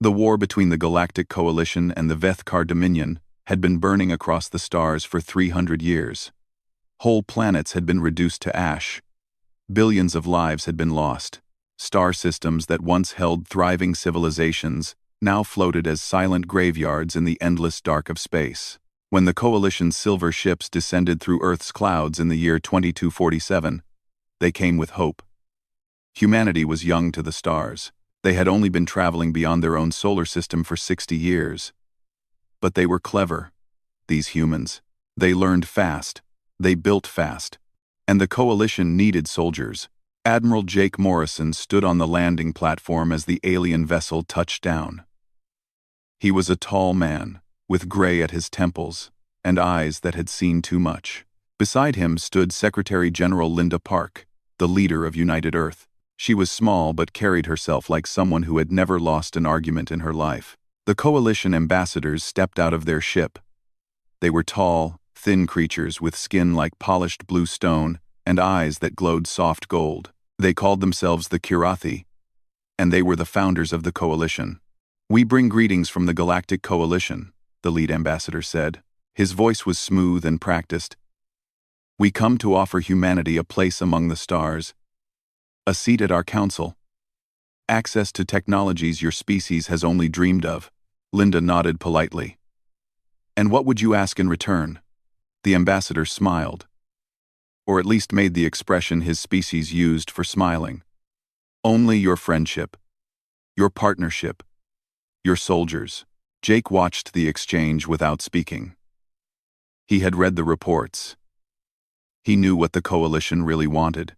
The war between the Galactic Coalition and the Vethkar Dominion had been burning across the stars for 300 years. Whole planets had been reduced to ash. Billions of lives had been lost. Star systems that once held thriving civilizations now floated as silent graveyards in the endless dark of space. When the Coalition's silver ships descended through Earth's clouds in the year 2247, they came with hope. Humanity was young to the stars. They had only been traveling beyond their own solar system for 60 years. But they were clever, these humans. They learned fast. They built fast. And the Coalition needed soldiers. Admiral Jake Morrison stood on the landing platform as the alien vessel touched down. He was a tall man, with gray at his temples, and eyes that had seen too much. Beside him stood Secretary General Linda Park, the leader of United Earth. She was small but carried herself like someone who had never lost an argument in her life. The Coalition ambassadors stepped out of their ship. They were tall, thin creatures with skin like polished blue stone and eyes that glowed soft gold. They called themselves the Kirathi, and they were the founders of the Coalition. "We bring greetings from the Galactic Coalition," the lead ambassador said. His voice was smooth and practiced. "We come to offer humanity a place among the stars, a seat at our council, access to technologies your species has only dreamed of." Linda nodded politely. "And what would you ask in return?" The ambassador smiled, or at least made the expression his species used for smiling. "Only your friendship, your partnership, your soldiers." Jake watched the exchange without speaking. He had read the reports. He knew what the Coalition really wanted.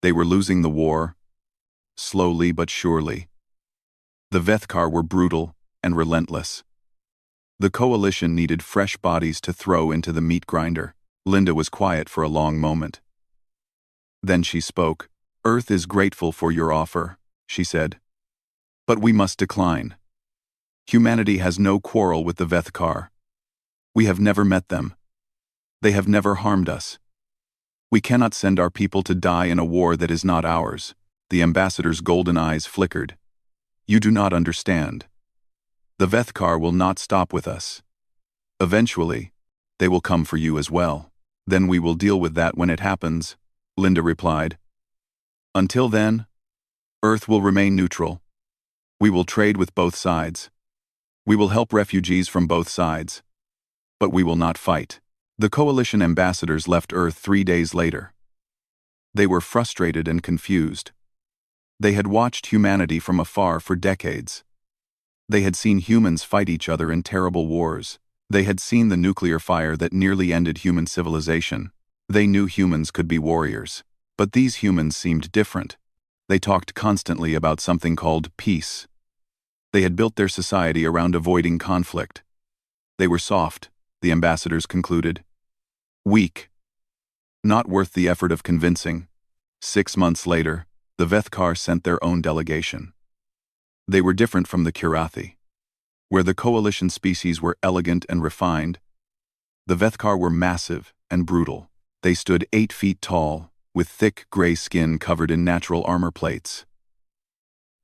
They were losing the war, slowly but surely. The Vethkar were brutal and relentless. The Coalition needed fresh bodies to throw into the meat grinder. Linda was quiet for a long moment. Then she spoke. "Earth is grateful for your offer," she said. "But we must decline. Humanity has no quarrel with the Vethkar. We have never met them. They have never harmed us. We cannot send our people to die in a war that is not ours." The ambassador's golden eyes flickered. "You do not understand. The Vethkar will not stop with us. Eventually, they will come for you as well. Then we will deal with that when it happens," Linda replied. "Until then, Earth will remain neutral. We will trade with both sides. We will help refugees from both sides. But we will not fight." The Coalition ambassadors left Earth 3 days later. They were frustrated and confused. They had watched humanity from afar for decades. They had seen humans fight each other in terrible wars. They had seen the nuclear fire that nearly ended human civilization. They knew humans could be warriors. But these humans seemed different. They talked constantly about something called peace. They had built their society around avoiding conflict. They were soft, the ambassadors concluded. Weak. Not worth the effort of convincing. 6 months later, the Vethkar sent their own delegation. They were different from the Kirathi. Where the Coalition species were elegant and refined, the Vethkar were massive and brutal. They stood 8 feet tall, with thick gray skin covered in natural armor plates.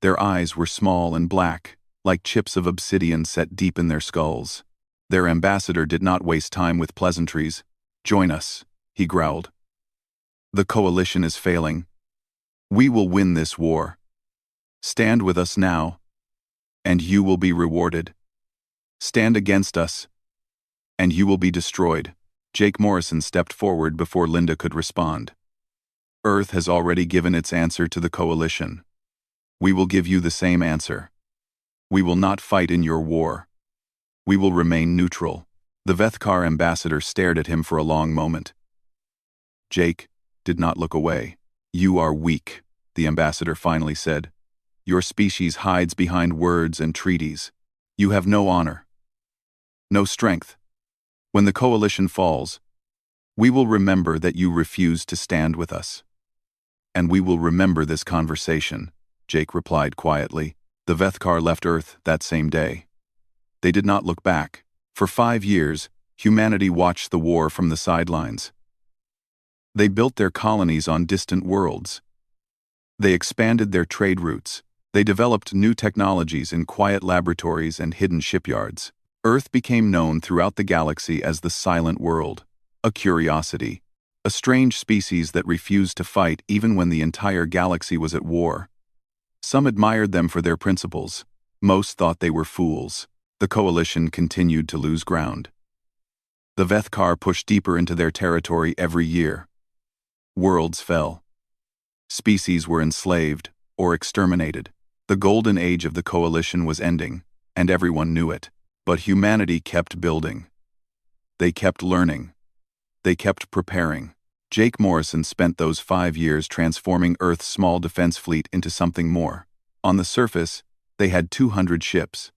Their eyes were small and black, like chips of obsidian set deep in their skulls. Their ambassador did not waste time with pleasantries. "Join us," he growled. "The Coalition is failing. We will win this war. Stand with us now, and you will be rewarded. Stand against us, and you will be destroyed." Jake Morrison stepped forward before Linda could respond. "Earth has already given its answer to the Coalition. We will give you the same answer. We will not fight in your war. We will remain neutral." The Vethkar ambassador stared at him for a long moment. Jake did not look away. "You are weak," the ambassador finally said. "Your species hides behind words and treaties. You have no honor, no strength. When the Coalition falls, we will remember that you refused to stand with us. And we will remember this conversation," Jake replied quietly. The Vethkar left Earth that same day. They did not look back. For 5 years, humanity watched the war from the sidelines. They built their colonies on distant worlds. They expanded their trade routes, They developed new technologies in quiet laboratories and hidden shipyards. Earth became known throughout the galaxy as the Silent World, a curiosity, a strange species that refused to fight even when the entire galaxy was at war. Some admired them for their principles. Most thought they were fools. The coalition continued to lose ground. The Vethkar pushed deeper into their territory every year. Worlds fell. Species were enslaved or exterminated. The golden age of the coalition was ending, and everyone knew it. But humanity kept building. They kept learning. They kept preparing. Jake Morrison spent those 5 years transforming Earth's small defense fleet into something more. On the surface, they had 200 ships.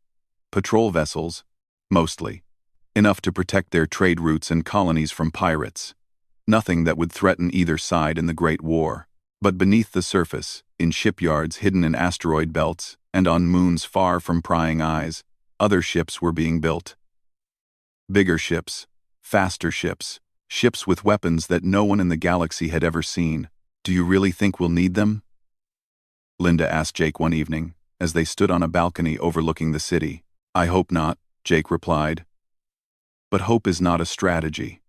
Patrol vessels, mostly. Enough to protect their trade routes and colonies from pirates. Nothing that would threaten either side in the Great War. But beneath the surface, in shipyards hidden in asteroid belts, and on moons far from prying eyes, other ships were being built. Bigger ships, faster ships, ships with weapons that no one in the galaxy had ever seen. Do you really think we'll need them? Linda asked Jake one evening, as they stood on a balcony overlooking the city. I hope not, Jake replied. But hope is not a strategy.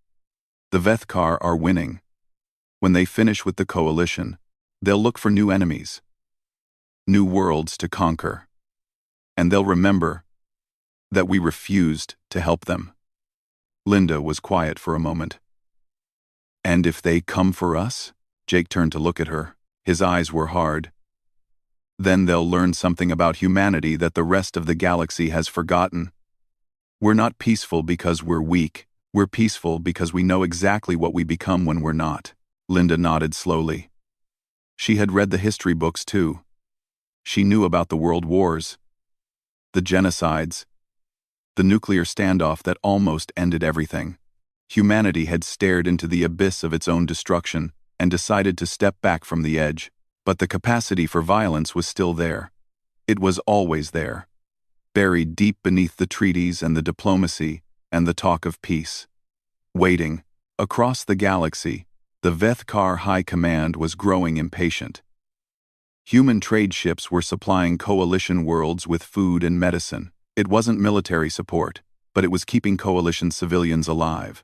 The Vethkar are winning. When they finish with the coalition, they'll look for new enemies, new worlds to conquer. And they'll remember that we refused to help them. Linda was quiet for a moment. And if they come for us? Jake turned to look at her. His eyes were hard. Then they'll learn something about humanity that the rest of the galaxy has forgotten. We're not peaceful because we're weak. We're peaceful because we know exactly what we become when we're not. Linda nodded slowly. She had read the history books too. She knew about the world wars, the genocides, the nuclear standoff that almost ended everything. Humanity had stared into the abyss of its own destruction and decided to step back from the edge. But the capacity for violence was still there. It was always there, buried deep beneath the treaties and the diplomacy and the talk of peace. Waiting, across the galaxy, the Vethkar High Command was growing impatient. Human trade ships were supplying coalition worlds with food and medicine. It wasn't military support, but it was keeping coalition civilians alive.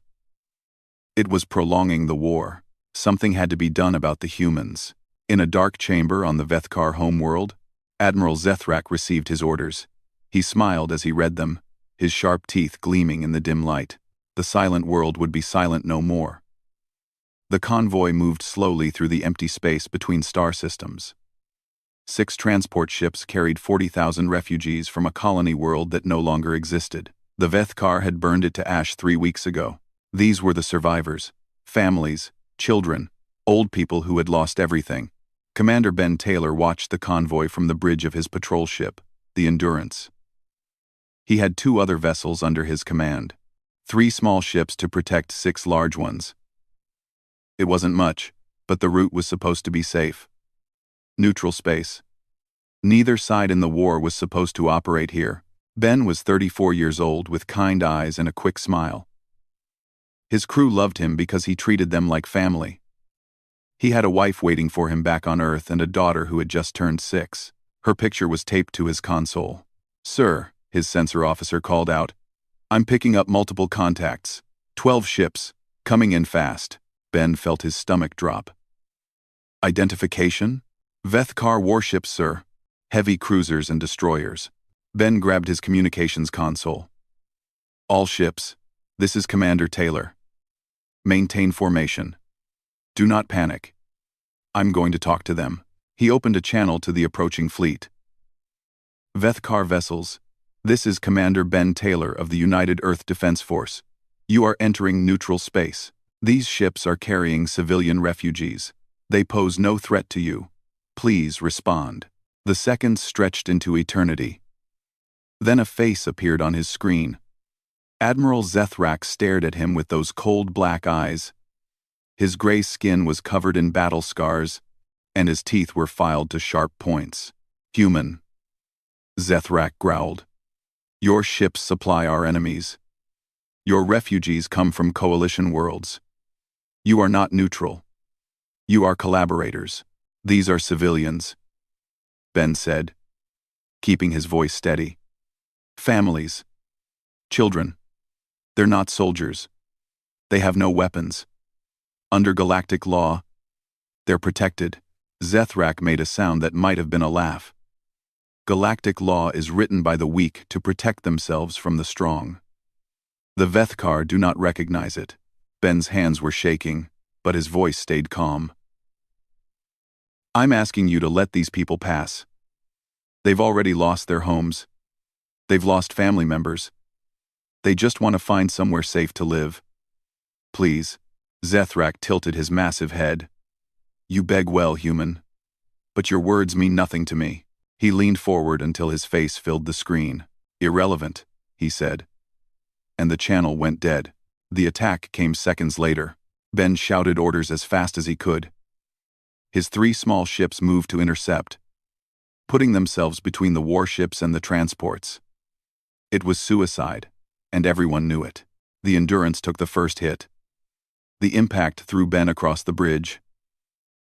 It was prolonging the war. Something had to be done about the humans. In a dark chamber on the Vethkar homeworld, Admiral Zethrak received his orders. He smiled as he read them, his sharp teeth gleaming in the dim light. The silent world would be silent no more. The convoy moved slowly through the empty space between star systems. 6 transport ships carried 40,000 refugees from a colony world that no longer existed. The Vethkar had burned it to ash 3 weeks ago. These were the survivors, families, children, old people who had lost everything. Commander Ben Taylor watched the convoy from the bridge of his patrol ship, the Endurance. He had 2 other vessels under his command, 3 small ships to protect 6 large ones. It wasn't much, but the route was supposed to be safe. Neutral space. Neither side in the war was supposed to operate here. Ben was 34 years old with kind eyes and a quick smile. His crew loved him because he treated them like family. He had a wife waiting for him back on Earth and a daughter who had just turned 6. Her picture was taped to his console. Sir, his sensor officer called out, I'm picking up multiple contacts. 12 ships, coming in fast. Ben felt his stomach drop. Identification? Vethkar warships, sir. Heavy cruisers and destroyers. Ben grabbed his communications console. All ships. This is Commander Taylor. Maintain formation. Do not panic. I'm going to talk to them. He opened a channel to the approaching fleet. Vethkar vessels. This is Commander Ben Taylor of the United Earth Defense Force. You are entering neutral space. These ships are carrying civilian refugees. They pose no threat to you. Please respond. The seconds stretched into eternity. Then a face appeared on his screen. Admiral Zethrak stared at him with those cold black eyes. His gray skin was covered in battle scars, and his teeth were filed to sharp points. Human. Zethrak growled. Your ships supply our enemies. Your refugees come from coalition worlds. You are not neutral. You are collaborators. These are civilians. Ben said, keeping his voice steady. Families. Children. They're not soldiers. They have no weapons. Under galactic law, they're protected. Zethrak made a sound that might have been a laugh. Galactic law is written by the weak to protect themselves from the strong. The Vethkar do not recognize it. Ben's hands were shaking, but his voice stayed calm. I'm asking you to let these people pass. They've already lost their homes. They've lost family members. They just want to find somewhere safe to live. Please. Zethrak tilted his massive head. You beg well, human. But your words mean nothing to me. He leaned forward until his face filled the screen. Irrelevant, he said. And the channel went dead. The attack came seconds later. Ben shouted orders as fast as he could. His 3 small ships moved to intercept, putting themselves between the warships and the transports. It was suicide, and everyone knew it. The Endurance took the first hit. The impact threw Ben across the bridge.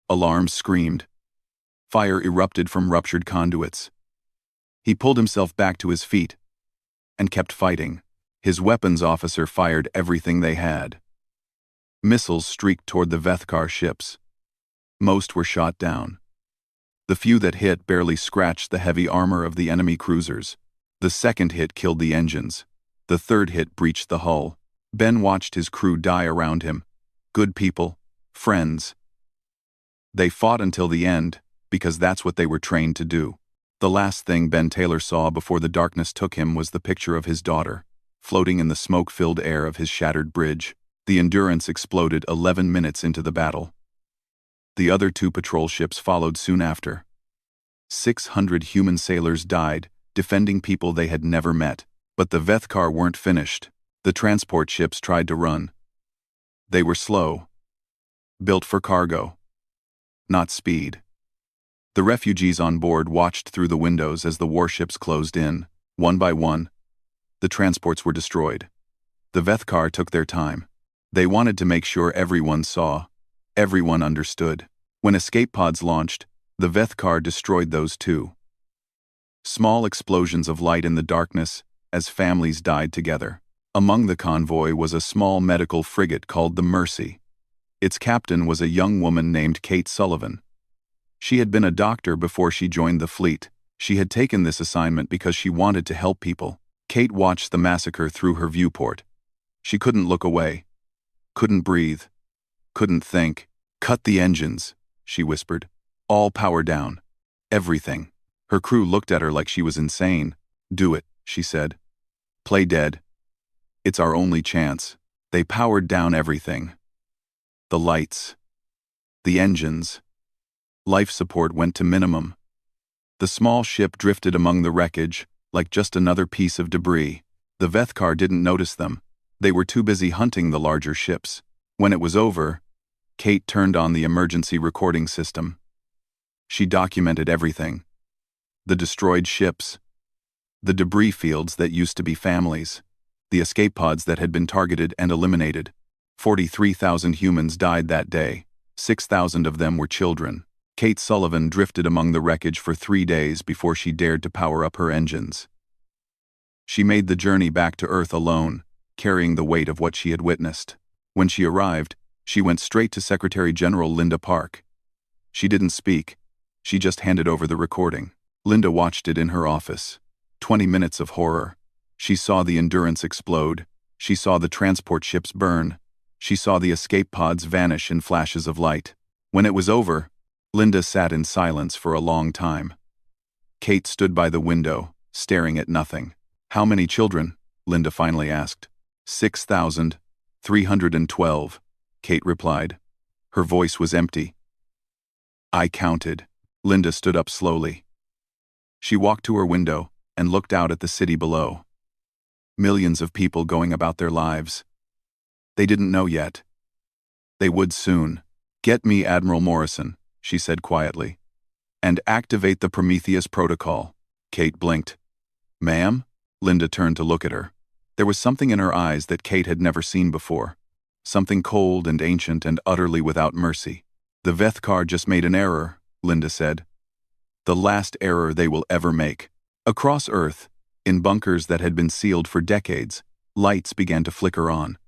Alarms screamed. Fire erupted from ruptured conduits. He pulled himself back to his feet and kept fighting. His weapons officer fired everything they had. Missiles streaked toward the Vethkar ships. Most were shot down. The few that hit barely scratched the heavy armor of the enemy cruisers. The second hit killed the engines. The third hit breached the hull. Ben watched his crew die around him. Good people, friends. They fought until the end, because that's what they were trained to do. The last thing Ben Taylor saw before the darkness took him was the picture of his daughter, floating in the smoke-filled air of his shattered bridge. The Endurance exploded 11 minutes into the battle. The other 2 patrol ships followed soon after. 600 human sailors died, defending people they had never met. But the Vethkar weren't finished. The transport ships tried to run. They were slow. Built for cargo, not speed. The refugees on board watched through the windows as the warships closed in. One by one, the transports were destroyed. The Vethkar took their time. They wanted to make sure everyone saw, everyone understood. When escape pods launched, the Vethkar destroyed those too. Small explosions of light in the darkness as families died together. Among the convoy was a small medical frigate called the Mercy. Its captain was a young woman named Kate Sullivan. She had been a doctor before she joined the fleet. She had taken this assignment because she wanted to help people. Kate watched the massacre through her viewport. She couldn't look away. Couldn't breathe. Couldn't think. Cut the engines, she whispered. All power down. Everything. Her crew looked at her like she was insane. Do it, she said. Play dead. It's our only chance. They powered down everything. The lights. The engines. Life support went to minimum. The small ship drifted among the wreckage, like just another piece of debris. The Vethkar didn't notice them. They were too busy hunting the larger ships. When it was over, Kate turned on the emergency recording system. She documented everything. The destroyed ships. The debris fields that used to be families. The escape pods that had been targeted and eliminated. 43,000 humans died that day. 6,000 of them were children. Kate Sullivan drifted among the wreckage for 3 days before she dared to power up her engines. She made the journey back to Earth alone, carrying the weight of what she had witnessed. When she arrived, she went straight to Secretary General Linda Park. She didn't speak. She just handed over the recording. Linda watched it in her office. 20 minutes of horror. She saw the Endurance explode. She saw the transport ships burn. She saw the escape pods vanish in flashes of light. When it was over, Linda sat in silence for a long time. Kate stood by the window, staring at nothing. How many children? Linda finally asked. 6,312, Kate replied. Her voice was empty. I counted. Linda stood up slowly. She walked to her window and looked out at the city below. Millions of people going about their lives. They didn't know yet. They would soon. Get me Admiral Morrison, she said quietly. And activate the Prometheus protocol. Kate blinked. Ma'am? Linda turned to look at her. There was something in her eyes that Kate had never seen before. Something cold and ancient and utterly without mercy. The Vethkar just made an error, Linda said. The last error they will ever make. Across Earth, in bunkers that had been sealed for decades, lights began to flicker on.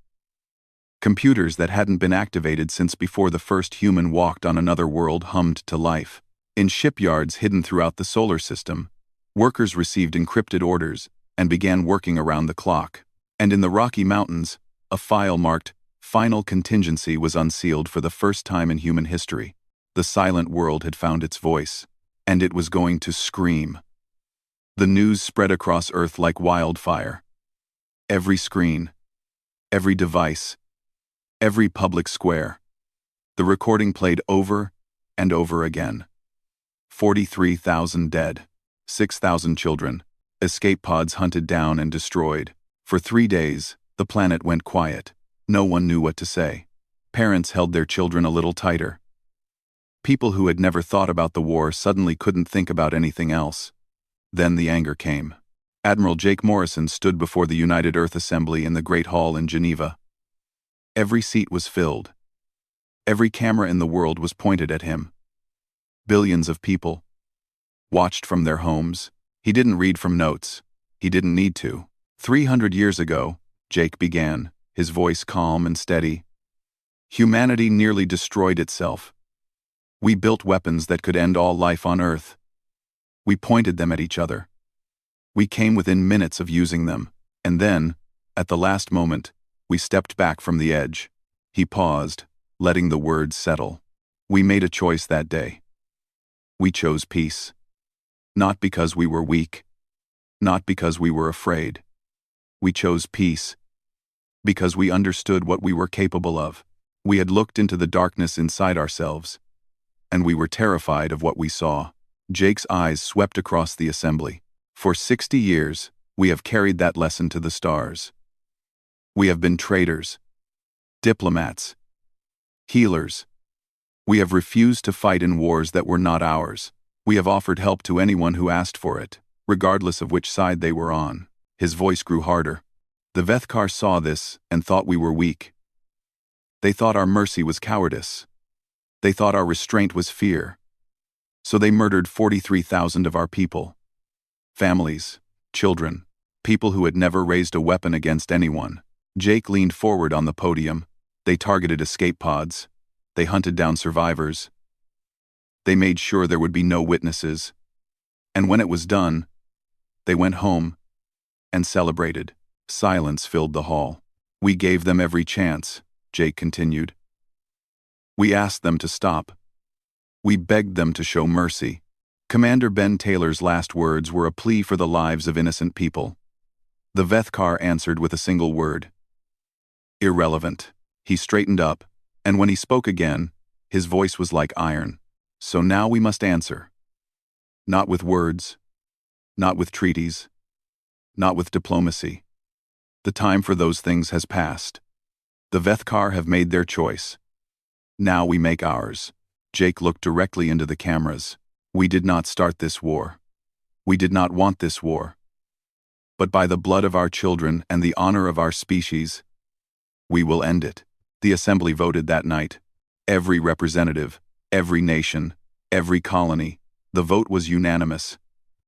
Computers that hadn't been activated since before the first human walked on another world hummed to life. In shipyards hidden throughout the solar system, workers received encrypted orders and began working around the clock. And in the Rocky Mountains, a file marked "Final Contingency" was unsealed for the first time in human history. The silent world had found its voice, and it was going to scream. The news spread across Earth like wildfire. Every screen, every device, every public square. The recording played over and over again. 43,000 dead, 6,000 children, escape pods hunted down and destroyed. For 3 days, the planet went quiet. No one knew what to say. Parents held their children a little tighter. People who had never thought about the war suddenly couldn't think about anything else. Then the anger came. Admiral Jake Morrison stood before the United Earth Assembly in the Great Hall in Geneva. Every seat was filled. Every camera in the world was pointed at him. Billions of people watched from their homes. He didn't read from notes. He didn't need to. 300 years ago, Jake began, his voice calm and steady. Humanity nearly destroyed itself. We built weapons that could end all life on Earth. We pointed them at each other. We came within minutes of using them, and then, at the last moment, we stepped back from the edge. He paused, letting the words settle. We made a choice that day. We chose peace. Not because we were weak. Not because we were afraid. We chose peace because we understood what we were capable of. We had looked into the darkness inside ourselves, and we were terrified of what we saw. Jake's eyes swept across the assembly. For 60 years, we have carried that lesson to the stars. We have been traitors, diplomats, healers. We have refused to fight in wars that were not ours. We have offered help to anyone who asked for it, regardless of which side they were on. His voice grew harder. The Vethkar saw this and thought we were weak. They thought our mercy was cowardice. They thought our restraint was fear. So they murdered 43,000 of our people. Families, children, people who had never raised a weapon against anyone. Jake leaned forward on the podium. They targeted escape pods. They hunted down survivors. They made sure there would be no witnesses. And when it was done, they went home and celebrated. Silence filled the hall. We gave them every chance, Jake continued. We asked them to stop. We begged them to show mercy. Commander Ben Taylor's last words were a plea for the lives of innocent people. The Vethkar answered with a single word. Irrelevant. He straightened up, and when he spoke again, his voice was like iron. So now we must answer. Not with words. Not with treaties. Not with diplomacy. The time for those things has passed. The Vethkar have made their choice. Now we make ours. Jake looked directly into the cameras. We did not start this war. We did not want this war. But by the blood of our children and the honor of our species, we will end it. The assembly voted that night. Every representative, every nation, every colony. The vote was unanimous.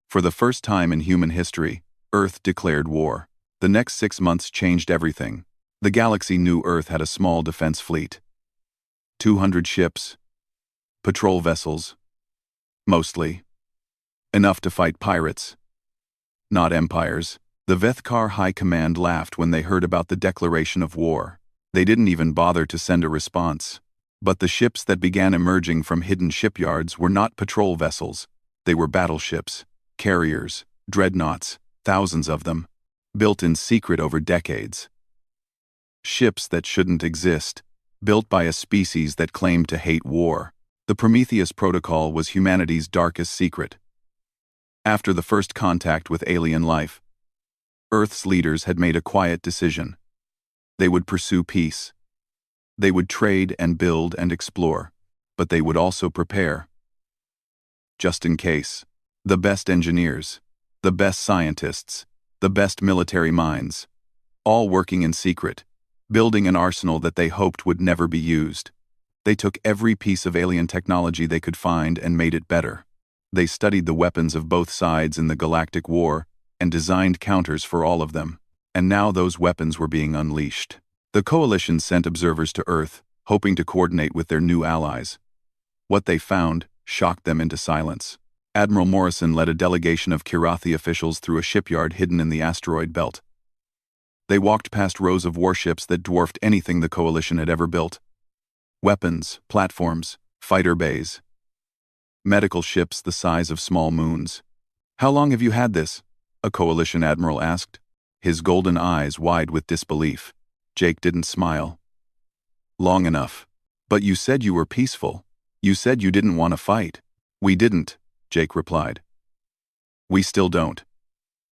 For the first time in human history, Earth declared war. The next 6 months changed everything. The galaxy knew Earth had a small defense fleet. 200 ships. Patrol vessels. Mostly. Enough to fight pirates. Not empires. The Vethkar High Command laughed when they heard about the declaration of war. They didn't even bother to send a response. But the ships that began emerging from hidden shipyards were not patrol vessels. They were battleships, carriers, dreadnoughts, thousands of them, built in secret over decades. Ships that shouldn't exist, built by a species that claimed to hate war. The Prometheus Protocol was humanity's darkest secret. After the first contact with alien life, Earth's leaders had made a quiet decision. They would pursue peace. They would trade and build and explore, but they would also prepare. Just in case. The best engineers, the best scientists, the best military minds, all working in secret, building an arsenal that they hoped would never be used. They took every piece of alien technology they could find and made it better. They studied the weapons of both sides in the Galactic War and designed counters for all of them. And now those weapons were being unleashed. The Coalition sent observers to Earth, hoping to coordinate with their new allies. What they found shocked them into silence. Admiral Morrison led a delegation of Kirathi officials through a shipyard hidden in the asteroid belt. They walked past rows of warships that dwarfed anything the Coalition had ever built. Weapons, platforms, fighter bays. Medical ships the size of small moons. "How long have you had this?" a Coalition admiral asked, his golden eyes wide with disbelief. Jake didn't smile. "Long enough. But you said you were peaceful. You said you didn't want to fight." "We didn't," Jake replied. "We still don't.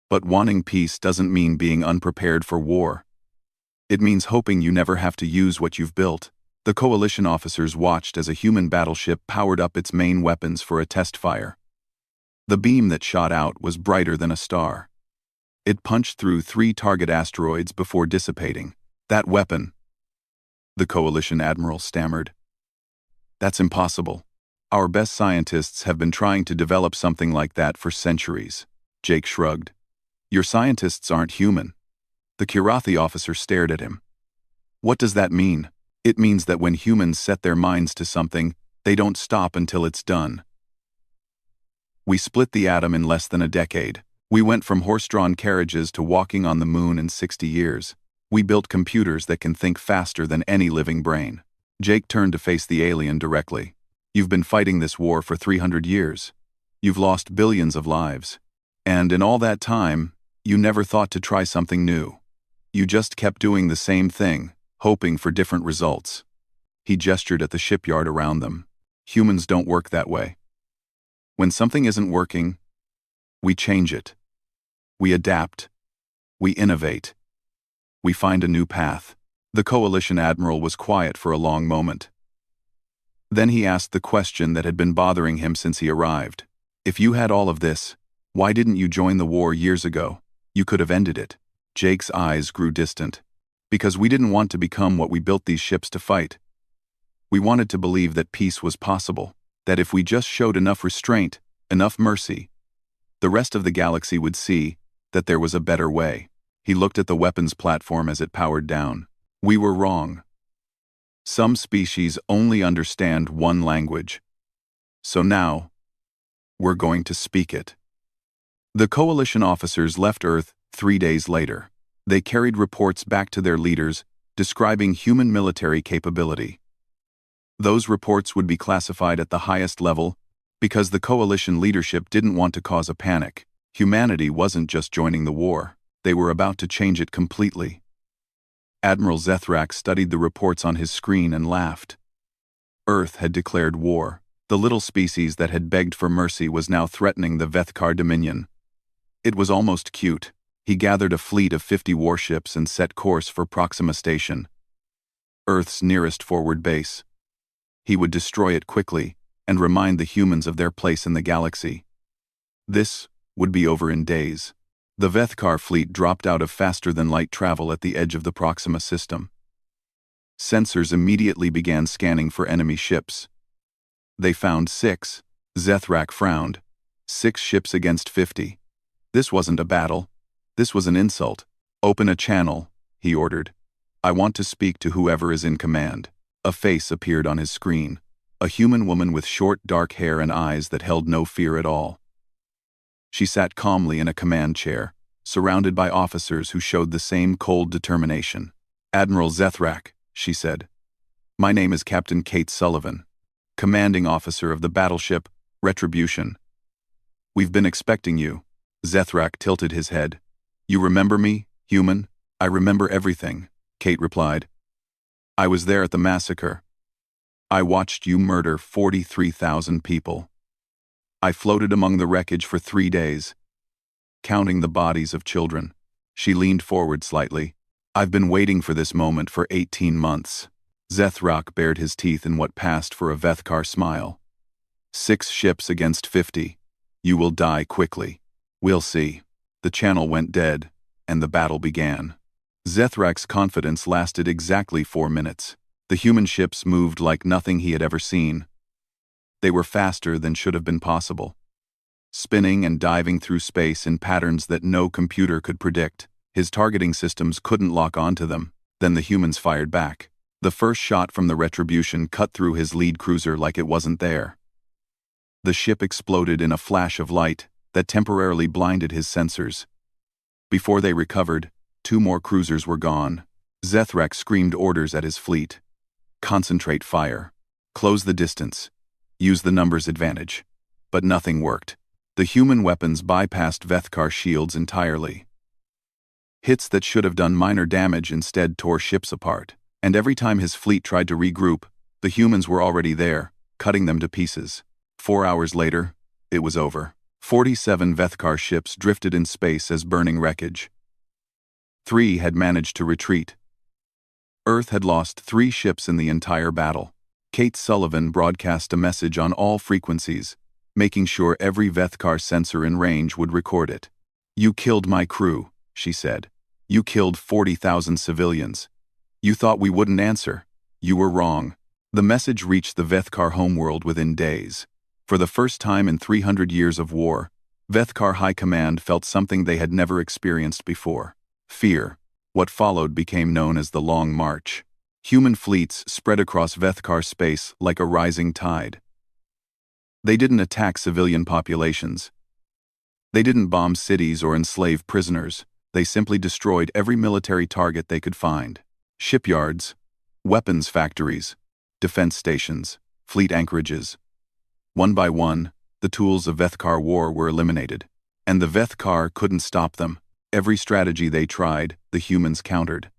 But wanting peace doesn't mean being unprepared for war. It means hoping you never have to use what you've built." The Coalition officers watched as a human battleship powered up its main weapons for a test fire. The beam that shot out was brighter than a star. It punched through 3 target asteroids before dissipating. "That weapon," the Coalition admiral stammered. "That's impossible. Our best scientists have been trying to develop something like that for centuries." Jake shrugged. "Your scientists aren't human." The Kirathi officer stared at him. "What does that mean?" "It means that when humans set their minds to something, they don't stop until it's done. We split the atom in less than a decade. We went from horse-drawn carriages to walking on the moon in 60 years. We built computers that can think faster than any living brain." Jake turned to face the alien directly. "You've been fighting this war for 300 years. You've lost billions of lives. And in all that time, you never thought to try something new. You just kept doing the same thing, hoping for different results." He gestured at the shipyard around them. "Humans don't work that way. When something isn't working, we change it. We adapt. We innovate. We find a new path." The Coalition admiral was quiet for a long moment. Then he asked the question that had been bothering him since he arrived. "If you had all of this, why didn't you join the war years ago? You could have ended it." Jake's eyes grew distant. "Because we didn't want to become what we built these ships to fight. We wanted to believe that peace was possible, that if we just showed enough restraint, enough mercy, the rest of the galaxy would see that there was a better way." He looked at the weapons platform as it powered down. "We were wrong. Some species only understand one language. So now, we're going to speak it." The Coalition officers left Earth 3 days later. They carried reports back to their leaders describing human military capability. Those reports would be classified at the highest level because the Coalition leadership didn't want to cause a panic. Humanity wasn't just joining the war. They were about to change it completely. Admiral Zethrak studied the reports on his screen and laughed. Earth had declared war. The little species that had begged for mercy was now threatening the Vethkar Dominion. It was almost cute. He gathered a fleet of 50 warships and set course for Proxima Station, Earth's nearest forward base. He would destroy it quickly and remind the humans of their place in the galaxy. This would be over in days. The Vethkar fleet dropped out of faster-than-light travel at the edge of the Proxima system. Sensors immediately began scanning for enemy ships. They found 6. Zethrak frowned. 6 ships against 50. This wasn't a battle. This was an insult. "Open a channel," he ordered. "I want to speak to whoever is in command." A face appeared on his screen. A human woman with short, dark hair and eyes that held no fear at all. She sat calmly in a command chair, surrounded by officers who showed the same cold determination. "Admiral Zethrak," she said. "My name is Captain Kate Sullivan, commanding officer of the battleship Retribution. We've been expecting you." Zethrak tilted his head. "You remember me, human?" "I remember everything," Kate replied. "I was there at the massacre. I watched you murder 43,000 people. I floated among the wreckage for 3 days, counting the bodies of children." She leaned forward slightly. "I've been waiting for this moment for 18 months. Zethrak bared his teeth in what passed for a Vethkar smile. 6 ships against 50. You will die quickly. We'll see." The channel went dead, and the battle began. Zethrak's confidence lasted exactly 4 minutes. The human ships moved like nothing he had ever seen. They were faster than should have been possible. spinning and diving through space in patterns that no computer could predict. His targeting systems couldn't lock onto them. Then the humans fired back. The first shot from the Retribution cut through his lead cruiser like it wasn't there. The ship exploded in a flash of light that temporarily blinded his sensors. Before they recovered, 2 more cruisers were gone. Zethrak screamed orders at his fleet. Concentrate fire. Close the distance. Use the numbers advantage. But nothing worked. The human weapons bypassed Vethkar shields entirely. Hits that should have done minor damage instead tore ships apart. And every time his fleet tried to regroup, the humans were already there, cutting them to pieces. 4 hours later, it was over. 47 Vethkar ships drifted in space as burning wreckage. 3 had managed to retreat. Earth had lost 3 ships in the entire battle. Kate Sullivan broadcast a message on all frequencies, making sure every Vethkar sensor in range would record it. "You killed my crew," she said. "You killed 40,000 civilians. You thought we wouldn't answer. You were wrong." The message reached the Vethkar homeworld within days. For the first time in 300 years of war, Vethkar High Command felt something they had never experienced before: fear. What followed became known as the Long March. Human fleets spread across Vethkar space like a rising tide. They didn't attack civilian populations. They didn't bomb cities or enslave prisoners. They simply destroyed every military target they could find. Shipyards, weapons factories, defense stations, fleet anchorages. One by one, the tools of Vethkar war were eliminated. And the Vethkar couldn't stop them. Every strategy they tried, the humans countered.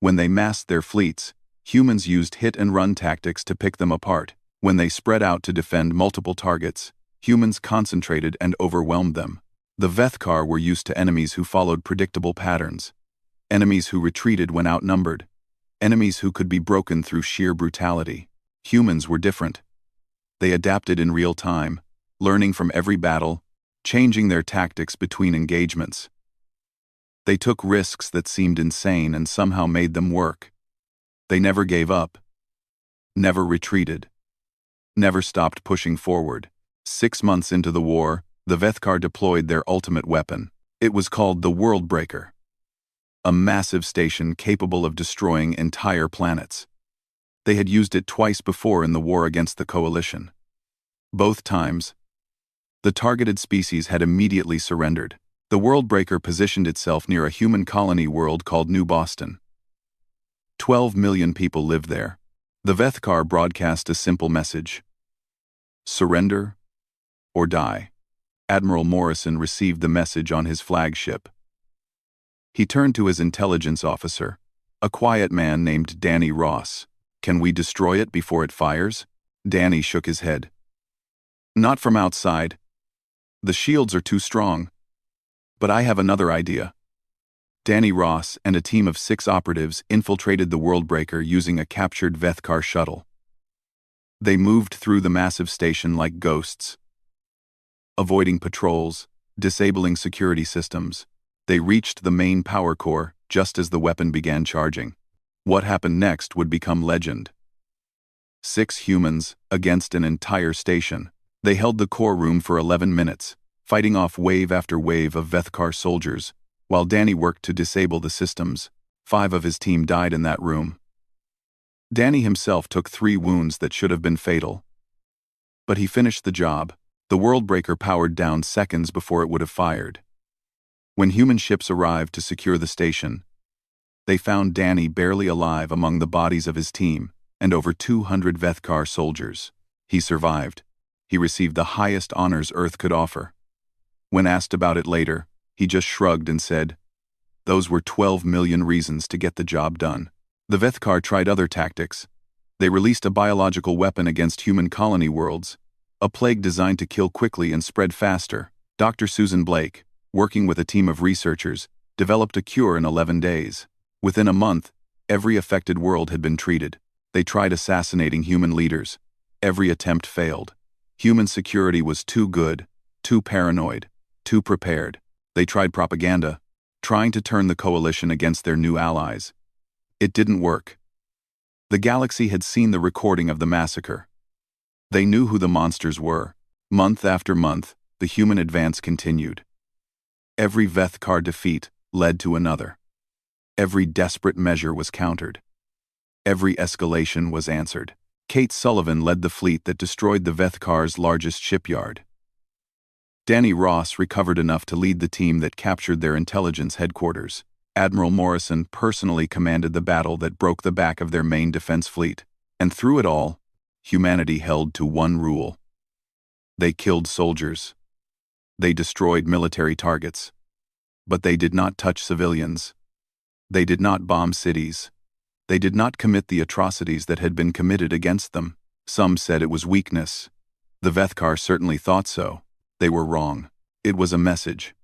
When they massed their fleets, humans used hit-and-run tactics to pick them apart. When they spread out to defend multiple targets, humans concentrated and overwhelmed them. The Vethkar were used to enemies who followed predictable patterns. Enemies who retreated when outnumbered. Enemies who could be broken through sheer brutality. Humans were different. They adapted in real time, learning from every battle, changing their tactics between engagements. They took risks that seemed insane and somehow made them work. They never gave up. Never retreated. Never stopped pushing forward. 6 months into the war, the Vethkar deployed their ultimate weapon. It was called the Worldbreaker. A massive station capable of destroying entire planets. They had used it twice before in the war against the Coalition. Both times, the targeted species had immediately surrendered. The Worldbreaker positioned itself near a human colony world called New Boston. 12 million people lived there. The Vethkar broadcast a simple message: surrender or die. Admiral Morrison received the message on his flagship. He turned to his intelligence officer, a quiet man named Danny Ross. "Can we destroy it before it fires?" Danny shook his head. "Not from outside. The shields are too strong. But I have another idea." Danny Ross and a team of 6 operatives infiltrated the Worldbreaker using a captured Vethkar shuttle. They moved through the massive station like ghosts, avoiding patrols, disabling security systems. They reached the main power core just as the weapon began charging. What happened next would become legend. 6 humans against an entire station. They held the core room for 11 minutes, fighting off wave after wave of Vethkar soldiers. While Danny worked to disable the systems, 5 of his team died in that room. Danny himself took 3 wounds that should have been fatal. But he finished the job. The Worldbreaker powered down seconds before it would have fired. When human ships arrived to secure the station, they found Danny barely alive among the bodies of his team and over 200 Vethkar soldiers. He survived. He received the highest honors Earth could offer. When asked about it later, he just shrugged and said, "Those were 12 million reasons to get the job done." The Vethkar tried other tactics. They released a biological weapon against human colony worlds, a plague designed to kill quickly and spread faster. Dr. Susan Blake, working with a team of researchers, developed a cure in 11 days. Within a month, every affected world had been treated. They tried assassinating human leaders. Every attempt failed. Human security was too good, too paranoid, too prepared. They tried propaganda, trying to turn the Coalition against their new allies. It didn't work. The galaxy had seen the recording of the massacre. They knew who the monsters were. Month after month, the human advance continued. Every Vethkar defeat led to another. Every desperate measure was countered. Every escalation was answered. Kate Sullivan led the fleet that destroyed the Vethkar's largest shipyard. Danny Ross recovered enough to lead the team that captured their intelligence headquarters. Admiral Morrison personally commanded the battle that broke the back of their main defense fleet. And through it all, humanity held to one rule. They killed soldiers. They destroyed military targets. But they did not touch civilians. They did not bomb cities. They did not commit the atrocities that had been committed against them. Some said it was weakness. The Vethkar certainly thought so. They were wrong. It was a message.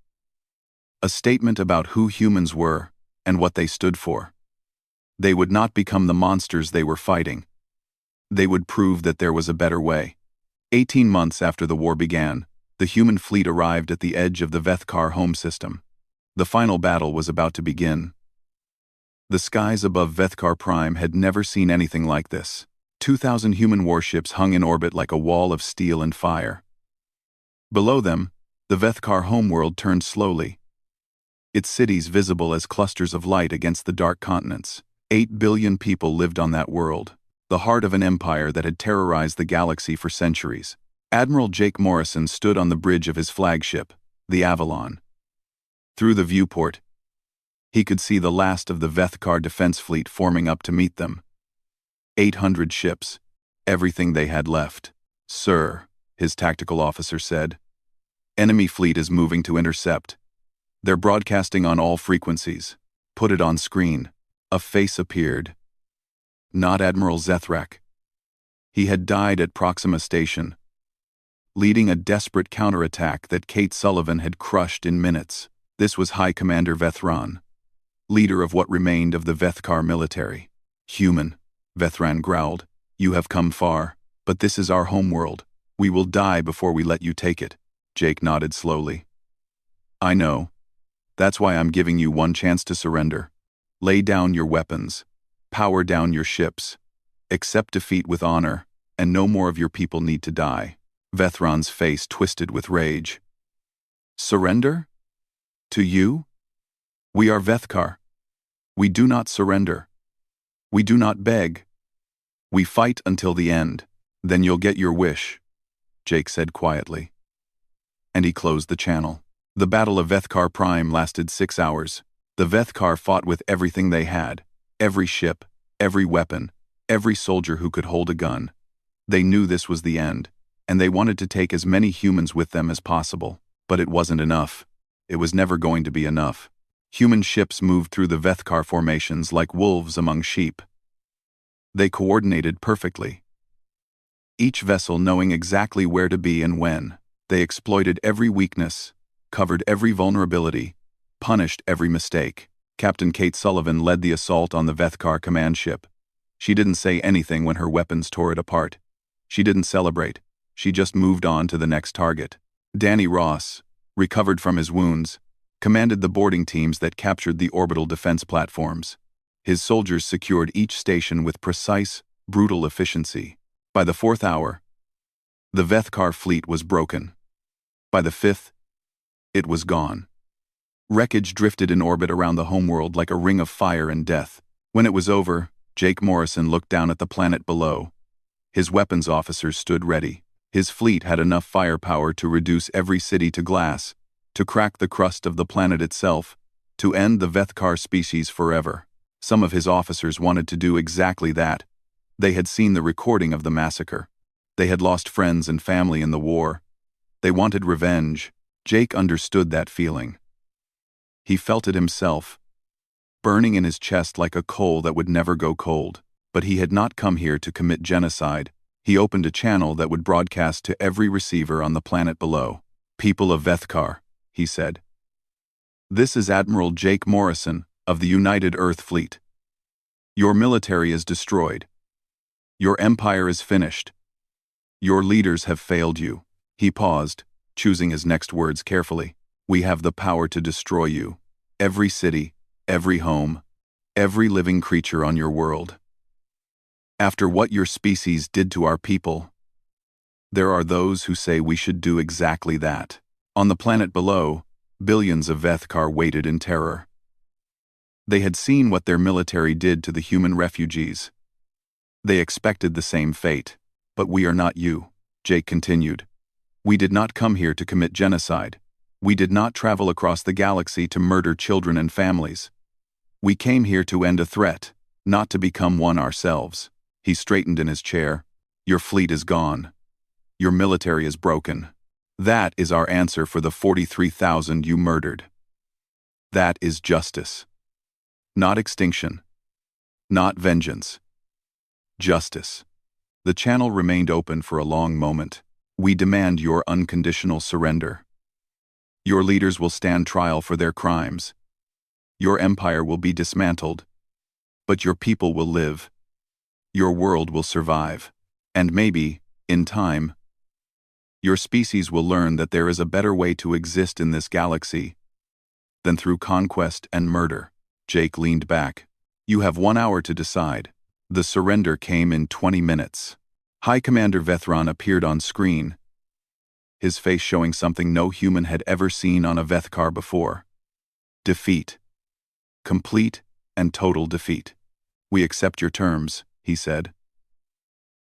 A statement about who humans were and what they stood for. They would not become the monsters they were fighting. They would prove that there was a better way. 18 months after the war began, the human fleet arrived at the edge of the Vethkar home system. The final battle was about to begin. The skies above Vethkar Prime had never seen anything like this. 2,000 human warships hung in orbit like a wall of steel and fire. Below them, the Vethkar homeworld turned slowly, its cities visible as clusters of light against the dark continents. 8 billion people lived on that world, the heart of an empire that had terrorized the galaxy for centuries. Admiral Jake Morrison stood on the bridge of his flagship, the Avalon. Through the viewport, he could see the last of the Vethkar defense fleet forming up to meet them. 800 ships, everything they had left. "Sir," his tactical officer said, "enemy fleet is moving to intercept. They're broadcasting on all frequencies. Put it on screen." A face appeared. Not Admiral Zethrak. He had died at Proxima Station, leading a desperate counterattack that Kate Sullivan had crushed in minutes. This was High Commander Vethran, leader of what remained of the Vethkar military. "Human," Vethran growled, "you have come far, but this is our homeworld. We will die before we let you take it." Jake nodded slowly. "I know. That's why I'm giving you one chance to surrender. Lay down your weapons. Power down your ships. Accept defeat with honor, and no more of your people need to die." Vethran's face twisted with rage. "Surrender? To you? We are Vethkar. We do not surrender. We do not beg. We fight until the end. Then you'll get your wish," Jake said quietly. And he closed the channel. The Battle of Vethkar Prime lasted 6 hours. The Vethkar fought with everything they had. Every ship, every weapon, every soldier who could hold a gun. They knew this was the end, and they wanted to take as many humans with them as possible. But it wasn't enough. It was never going to be enough. Human ships moved through the Vethkar formations like wolves among sheep. They coordinated perfectly, each vessel knowing exactly where to be and when. They exploited every weakness, covered every vulnerability, punished every mistake. Captain Kate Sullivan led the assault on the Vethkar command ship. She didn't say anything when her weapons tore it apart. She didn't celebrate. She just moved on to the next target. Danny Ross, recovered from his wounds, commanded the boarding teams that captured the orbital defense platforms. His soldiers secured each station with precise, brutal efficiency. By the 4th hour, the Vethkar fleet was broken. By the 5th, it was gone. Wreckage drifted in orbit around the homeworld like a ring of fire and death. When it was over, Jake Morrison looked down at the planet below. His weapons officers stood ready. His fleet had enough firepower to reduce every city to glass, to crack the crust of the planet itself, to end the Vethkar species forever. Some of his officers wanted to do exactly that. They had seen the recording of the massacre. They had lost friends and family in the war. They wanted revenge. Jake understood that feeling. He felt it himself, burning in his chest like a coal that would never go cold. But he had not come here to commit genocide. He opened a channel that would broadcast to every receiver on the planet below. "People of Vethkar," he said. "This is Admiral Jake Morrison of the United Earth Fleet. Your military is destroyed. Your empire is finished. Your leaders have failed you." He paused, choosing his next words carefully. "We have the power to destroy you. Every city, every home, every living creature on your world. After what your species did to our people, there are those who say we should do exactly that." On the planet below, billions of Vethkar waited in terror. They had seen what their military did to the human refugees. They expected the same fate. But we are not you, Jake continued. We did not come here to commit genocide. We did not travel across the galaxy to murder children and families. We came here to end a threat, not to become one ourselves. He straightened in his chair. Your fleet is gone. Your military is broken. That is our answer for the 43,000 you murdered. That is justice. Not extinction. Not vengeance. Justice. The channel remained open for a long moment. We demand your unconditional surrender. Your leaders will stand trial for their crimes. Your empire will be dismantled. But your people will live. Your world will survive. And maybe, in time, your species will learn that there is a better way to exist in this galaxy than through conquest and murder. Jake leaned back. You have 1 hour to decide. The surrender came in 20 minutes. High Commander Vethron appeared on screen, his face showing something no human had ever seen on a Vethkar before. Defeat. Complete and total defeat. We accept your terms, he said.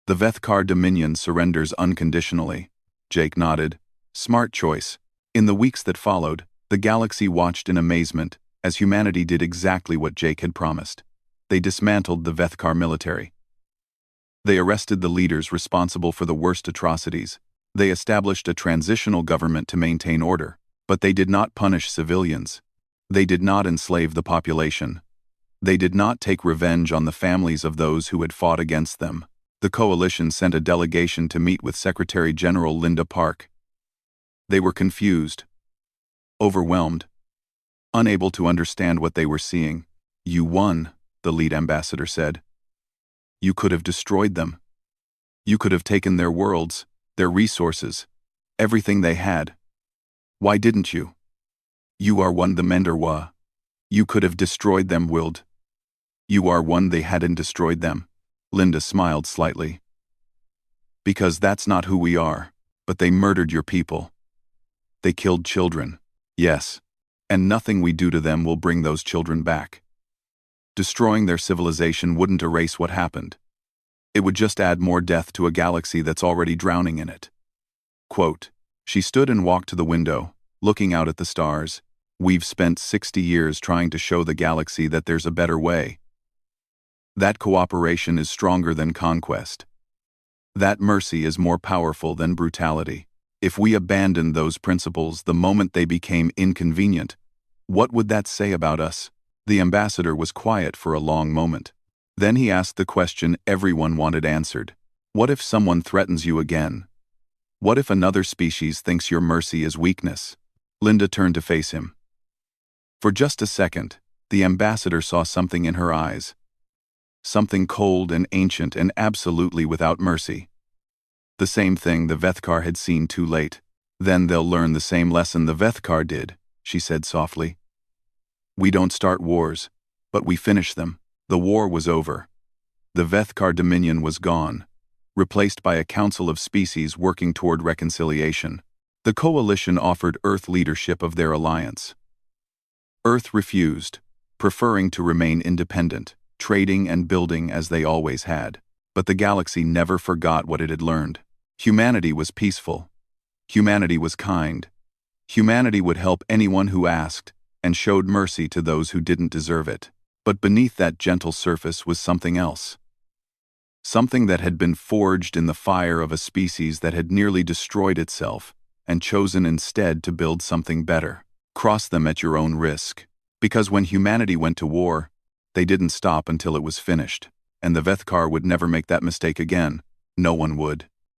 The Vethkar Dominion surrenders unconditionally. Jake nodded. Smart choice. In the weeks that followed, the galaxy watched in amazement as humanity did exactly what Jake had promised. They dismantled the Vethkar military. They arrested the leaders responsible for the worst atrocities. They established a transitional government to maintain order. But they did not punish civilians. They did not enslave the population. They did not take revenge on the families of those who had fought against them. The coalition sent a delegation to meet with Secretary General Linda Park. They were confused, overwhelmed, unable to understand what they were seeing. You won, the lead ambassador said. You could have destroyed them. You could have taken their worlds, their resources, everything they had. Why didn't you? You are one the Menderwa. You could have destroyed them, Wild. You are one they hadn't destroyed them. Linda smiled slightly. Because that's not who we are. But they murdered your people. They killed children. Yes. And nothing we do to them will bring those children back. Destroying their civilization wouldn't erase what happened. It would just add more death to a galaxy that's already drowning in it. Quote, she stood and walked to the window, looking out at the stars. We've spent 60 years trying to show the galaxy that there's a better way. That cooperation is stronger than conquest. That mercy is more powerful than brutality. If we abandoned those principles the moment they became inconvenient, what would that say about us? The ambassador was quiet for a long moment. Then he asked the question everyone wanted answered. What if someone threatens you again? What if another species thinks your mercy is weakness? Linda turned to face him. For just a second, the ambassador saw something in her eyes. Something cold and ancient and absolutely without mercy. The same thing the Vethkar had seen too late. Then they'll learn the same lesson the Vethkar did, she said softly. We don't start wars, but we finish them. The war was over. The Vethkar Dominion was gone, replaced by a council of species working toward reconciliation. The coalition offered Earth leadership of their alliance. Earth refused, preferring to remain independent, trading and building as they always had. But the galaxy never forgot what it had learned. Humanity was peaceful. Humanity was kind. Humanity would help anyone who asked, and showed mercy to those who didn't deserve it. But beneath that gentle surface was something else. Something that had been forged in the fire of a species that had nearly destroyed itself, and chosen instead to build something better. Cross them at your own risk. Because when humanity went to war, they didn't stop until it was finished. And the Vethkar would never make that mistake again. No one would.